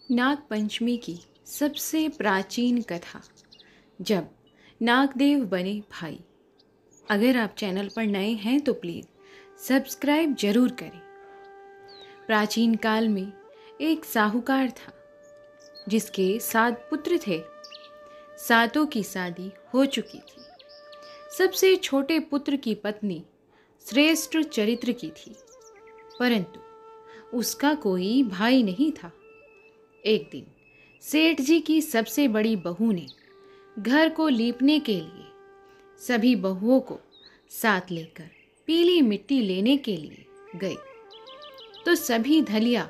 नाग पंचमी की सबसे प्राचीन कथा, जब नागदेव बने भाई। अगर आप चैनल पर नए हैं तो प्लीज़ सब्सक्राइब जरूर करें। प्राचीन काल में एक साहूकार था जिसके 7 पुत्र थे। सातों की शादी हो चुकी थी। सबसे छोटे पुत्र की पत्नी श्रेष्ठ चरित्र की थी, परंतु उसका कोई भाई नहीं था। एक दिन सेठ जी की सबसे बड़ी बहू ने घर को लीपने के लिए सभी बहुओं को साथ लेकर पीली मिट्टी लेने के लिए गई, तो सभी धलिया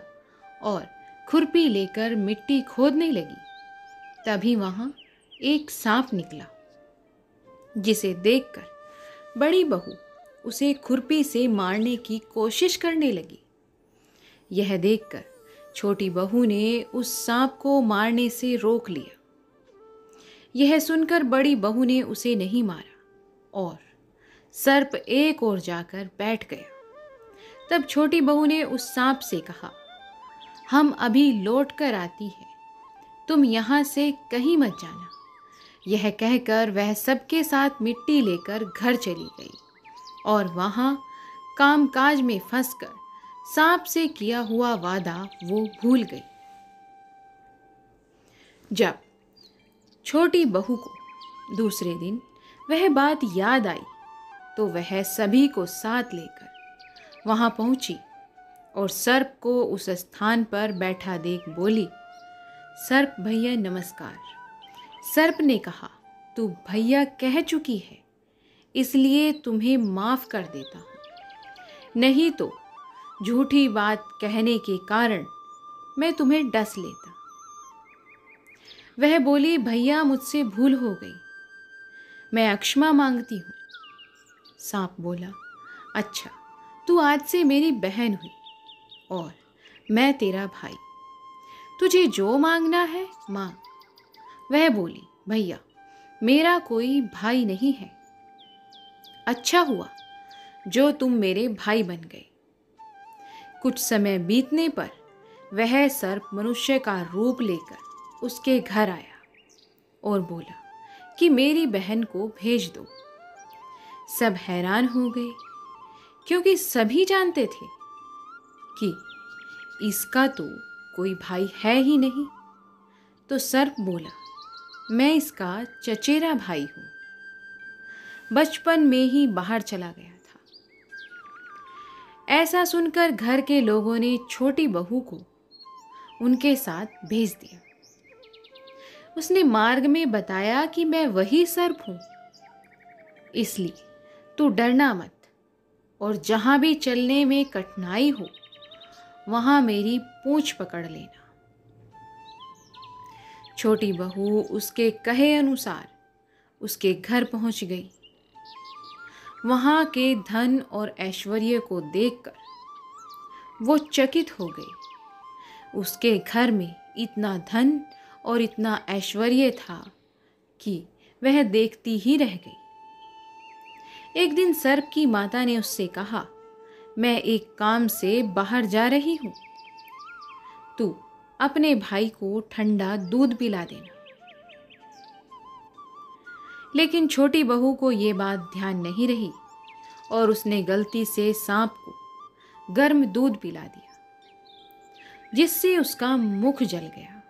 और खुरपी लेकर मिट्टी खोदने लगी। तभी वहां एक सांप निकला, जिसे देखकर बड़ी बहू उसे खुरपी से मारने की कोशिश करने लगी। यह देखकर छोटी बहू ने उस सांप को मारने से रोक लिया। यह सुनकर बड़ी बहू ने उसे नहीं मारा और सर्प एक ओर जाकर बैठ गया। तब छोटी बहू ने उस सांप से कहा, हम अभी लौट कर आती है, तुम यहाँ से कहीं मत जाना। यह कहकर वह सबके साथ मिट्टी लेकर घर चली गई और वहाँ कामकाज में फंसकर सांप से किया हुआ वादा वो भूल गई। जब छोटी बहू को दूसरे दिन वह बात याद आई, तो वह सभी को साथ लेकर वहां पहुंची और सर्प को उस स्थान पर बैठा देख बोली, सर्प भैया नमस्कार। सर्प ने कहा, तू भैया कह चुकी है, इसलिए तुम्हें माफ कर देता हूं, नहीं तो झूठी बात कहने के कारण मैं तुम्हें डस लेता। वह बोली, भैया मुझसे भूल हो गई, मैं अक्षमा मांगती हूँ। सांप बोला, अच्छा, तू आज से मेरी बहन हुई और मैं तेरा भाई, तुझे जो मांगना है मांग। वह बोली, भैया मेरा कोई भाई नहीं है, अच्छा हुआ जो तुम मेरे भाई बन गए। कुछ समय बीतने पर वह सर्प मनुष्य का रूप लेकर उसके घर आया और बोला कि मेरी बहन को भेज दो। सब हैरान हो गए, क्योंकि सभी जानते थे कि इसका तो कोई भाई है ही नहीं। तो सर्प बोला, मैं इसका चचेरा भाई हूं, बचपन में ही बाहर चला गया था। ऐसा सुनकर घर के लोगों ने छोटी बहू को उनके साथ भेज दिया। उसने मार्ग में बताया कि मैं वही सर्प हूं, इसलिए तू डरना मत और जहां भी चलने में कठिनाई हो वहां मेरी पूंछ पकड़ लेना। छोटी बहू उसके कहे अनुसार उसके घर पहुंच गई। वहां के धन और ऐश्वर्य को देखकर वो चकित हो गई। उसके घर में इतना धन और इतना ऐश्वर्य था कि वह देखती ही रह गई। एक दिन सर्प की माता ने उससे कहा, मैं एक काम से बाहर जा रही हूं, तू अपने भाई को ठंडा दूध पिला देना। लेकिन छोटी बहू को ये बात ध्यान नहीं रही और उसने गलती से सांप को गर्म दूध पिला दिया, जिससे उसका मुख जल गया।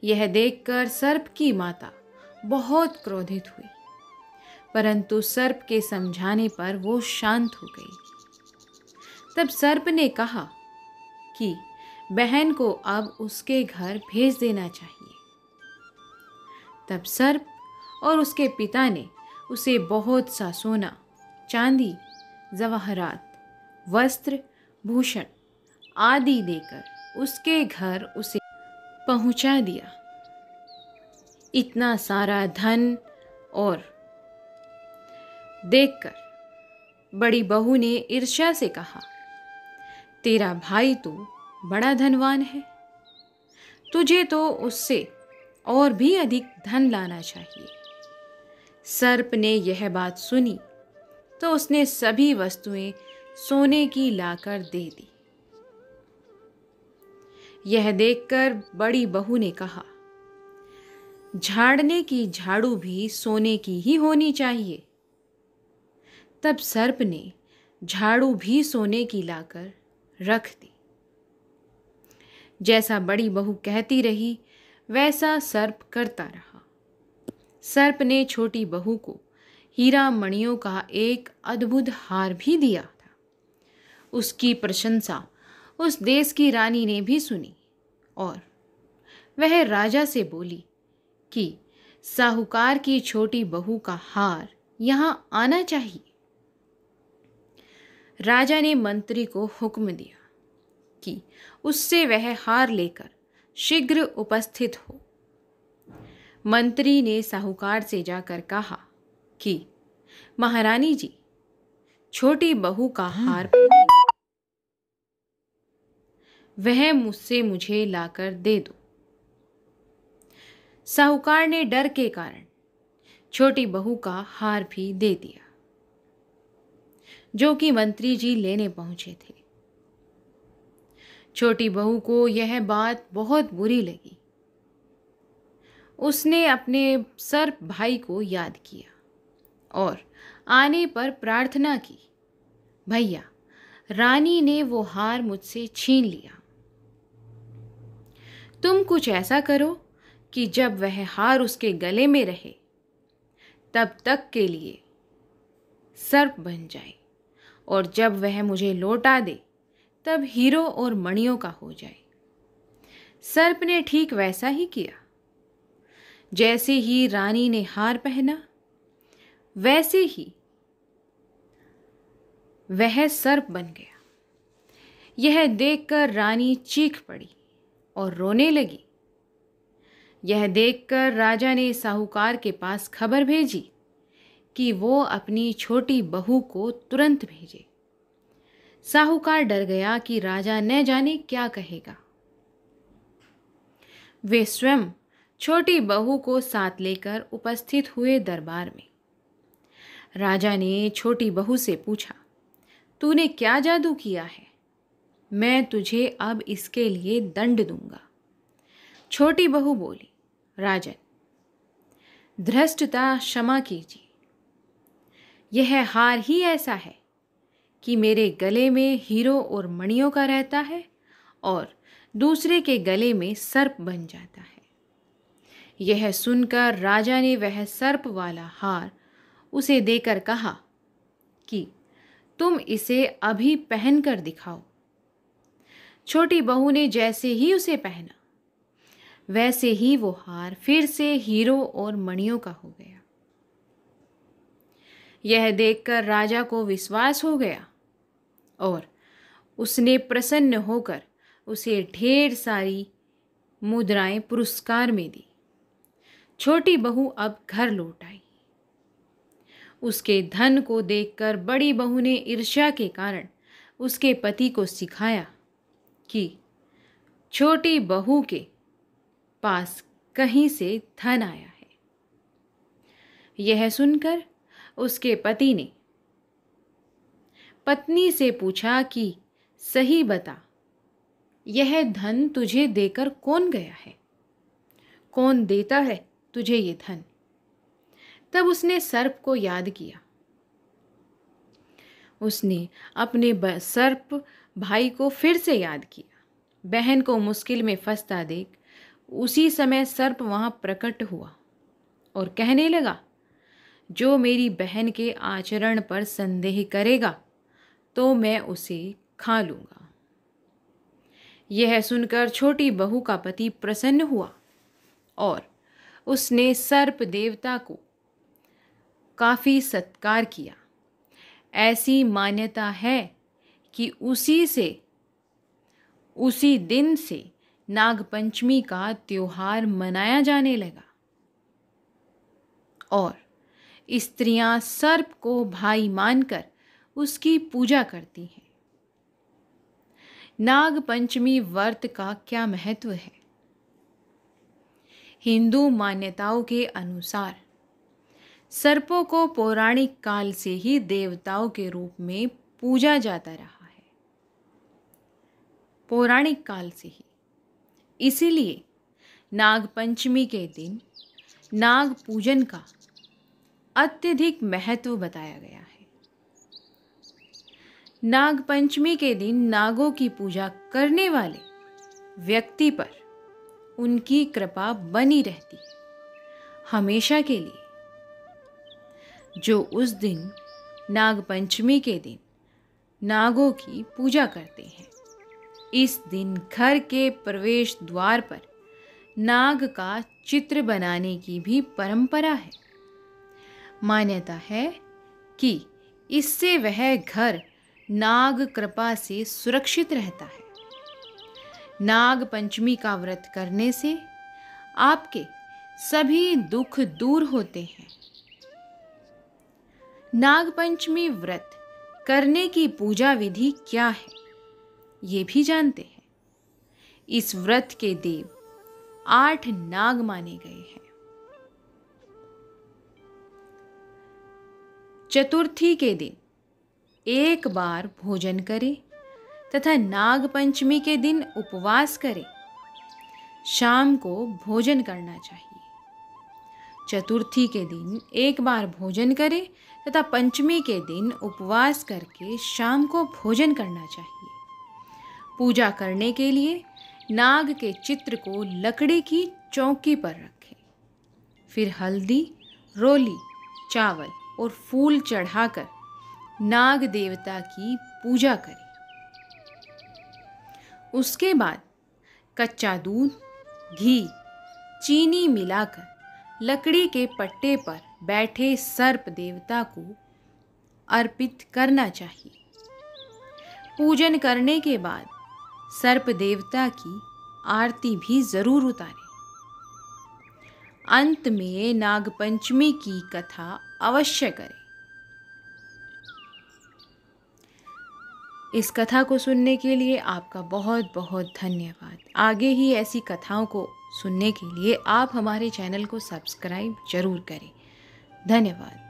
यह देखकर सर्प की माता बहुत क्रोधित हुई, परंतु सर्प के समझाने पर वो शांत हो गई। तब सर्प ने कहा कि बहन को अब उसके घर भेज देना चाहिए। तब सर्प और उसके पिता ने उसे बहुत सा सोना, चांदी, जवाहरात, वस्त्र, भूषण आदि देकर उसके घर उसे पहुंचा दिया। इतना सारा धन और देखकर बड़ी बहू ने ईर्ष्या से कहा, तेरा भाई तो बड़ा धनवान है, तुझे तो उससे और भी अधिक धन लाना चाहिए। सर्प ने यह बात सुनी तो उसने सभी वस्तुएं सोने की लाकर दे दी। यह देखकर बड़ी बहू ने कहा, झाड़ने की झाड़ू भी सोने की ही होनी चाहिए। तब सर्प ने झाड़ू भी सोने की लाकर रख दी। जैसा बड़ी बहू कहती रही वैसा सर्प करता रहा। सर्प ने छोटी बहू को हीरा मणियों का एक अद्भुत हार भी दिया था। उसकी प्रशंसा उस देश की रानी ने भी सुनी और वह राजा से बोली कि साहूकार की छोटी बहू का हार यहाँ आना चाहिए। राजा ने मंत्री को हुक्म दिया कि उससे वह हार लेकर शीघ्र उपस्थित हो। मंत्री ने साहूकार से जाकर कहा कि महारानी जी, छोटी बहू का हार वह मुझसे मुझे लाकर दे दो। साहूकार ने डर के कारण छोटी बहू का हार भी दे दिया, जो कि मंत्री जी लेने पहुंचे थे। छोटी बहू को यह बात बहुत बुरी लगी। उसने अपने सर्प भाई को याद किया और आने पर प्रार्थना की, भैया, रानी ने वो हार मुझसे छीन लिया। तुम कुछ ऐसा करो कि जब वह हार उसके गले में रहे तब तक के लिए सर्प बन जाए, और जब वह मुझे लौटा दे तब हीरो और मणियों का हो जाए। सर्प ने ठीक वैसा ही किया। जैसे ही रानी ने हार पहना वैसे ही वह सर्प बन गया। यह देखकर रानी चीख पड़ी और रोने लगी। यह देखकर राजा ने साहूकार के पास खबर भेजी कि वो अपनी छोटी बहू को तुरंत भेजे। साहूकार डर गया कि राजा न जाने क्या कहेगा। वे स्वयं छोटी बहू को साथ लेकर उपस्थित हुए दरबार में। राजा ने छोटी बहू से पूछा, तूने क्या जादू किया है? मैं तुझे अब इसके लिए दंड दूंगा। छोटी बहू बोली, राजन, धृष्टता क्षमा कीजिए। यह हार ही ऐसा है कि मेरे गले में हीरो और मणियों का रहता है और दूसरे के गले में सर्प बन जाता है। यह सुनकर राजा ने वह सर्प वाला हार उसे देकर कहा कि तुम इसे अभी पहन कर दिखाओ। छोटी बहू ने जैसे ही उसे पहना वैसे ही वो हार फिर से हीरो और मणियों का हो गया। यह देखकर राजा को विश्वास हो गया और उसने प्रसन्न होकर उसे ढेर सारी मुद्राएं पुरस्कार में दी। छोटी बहू अब घर लौट आई। उसके धन को देखकर बड़ी बहू ने ईर्ष्या के कारण उसके पति को सिखाया कि छोटी बहू के पास कहीं से धन आया है। यह सुनकर उसके पति ने पत्नी से पूछा कि सही बता, यह धन तुझे देकर कौन गया है? कौन देता है तुझे ये धन? तब उसने सर्प को याद किया। उसने अपने सर्प भाई को फिर से याद किया। बहन को मुश्किल में फंसता देख उसी समय सर्प वहां प्रकट हुआ और कहने लगा, जो मेरी बहन के आचरण पर संदेह करेगा तो मैं उसे खा लूंगा। यह सुनकर छोटी बहू का पति प्रसन्न हुआ और उसने सर्प देवता को काफी सत्कार किया। ऐसी मान्यता है कि उसी दिन से नागपंचमी का त्योहार मनाया जाने लगा और स्त्रियां सर्प को भाई मानकर उसकी पूजा करती हैं। नागपंचमी व्रत का क्या महत्व है? हिंदू मान्यताओं के अनुसार सर्पों को पौराणिक काल से ही देवताओं के रूप में पूजा जाता रहा है। पौराणिक काल से ही इसीलिए नागपंचमी के दिन नाग पूजन का अत्यधिक महत्व बताया गया है। नागपंचमी के दिन नागों की पूजा करने वाले व्यक्ति पर उनकी कृपा बनी रहती है हमेशा के लिए। जो उस दिन नागपंचमी के दिन नागों की पूजा करते हैं, इस दिन घर के प्रवेश द्वार पर नाग का चित्र बनाने की भी परंपरा है। मान्यता है कि इससे वह घर नाग कृपा से सुरक्षित रहता है। नाग पंचमी का व्रत करने से आपके सभी दुख दूर होते हैं। नाग पंचमी व्रत करने की पूजा विधि क्या है, ये भी जानते हैं। इस व्रत के देव 8 नाग माने गए हैं। चतुर्थी के दिन एक बार भोजन करें तथा नाग पंचमी के दिन उपवास करें। शाम को भोजन करना चाहिए। चतुर्थी के दिन एक बार भोजन करें तथा पंचमी के दिन उपवास करके शाम को भोजन करना चाहिए। पूजा करने के लिए नाग के चित्र को लकड़ी की चौकी पर रखें। फिर हल्दी, रोली, चावल और फूल चढ़ाकर नाग देवता की पूजा करें। उसके बाद कच्चा दूध, घी, चीनी मिलाकर लकड़ी के पट्टे पर बैठे सर्प देवता को अर्पित करना चाहिए। पूजन करने के बाद सर्प देवता की आरती भी जरूर उतारें। अंत में नागपंचमी की कथा अवश्य करें। इस कथा को सुनने के लिए आपका बहुत बहुत धन्यवाद। आगे ही ऐसी कथाओं को सुनने के लिए आप हमारे चैनल को सब्सक्राइब जरूर करें। धन्यवाद।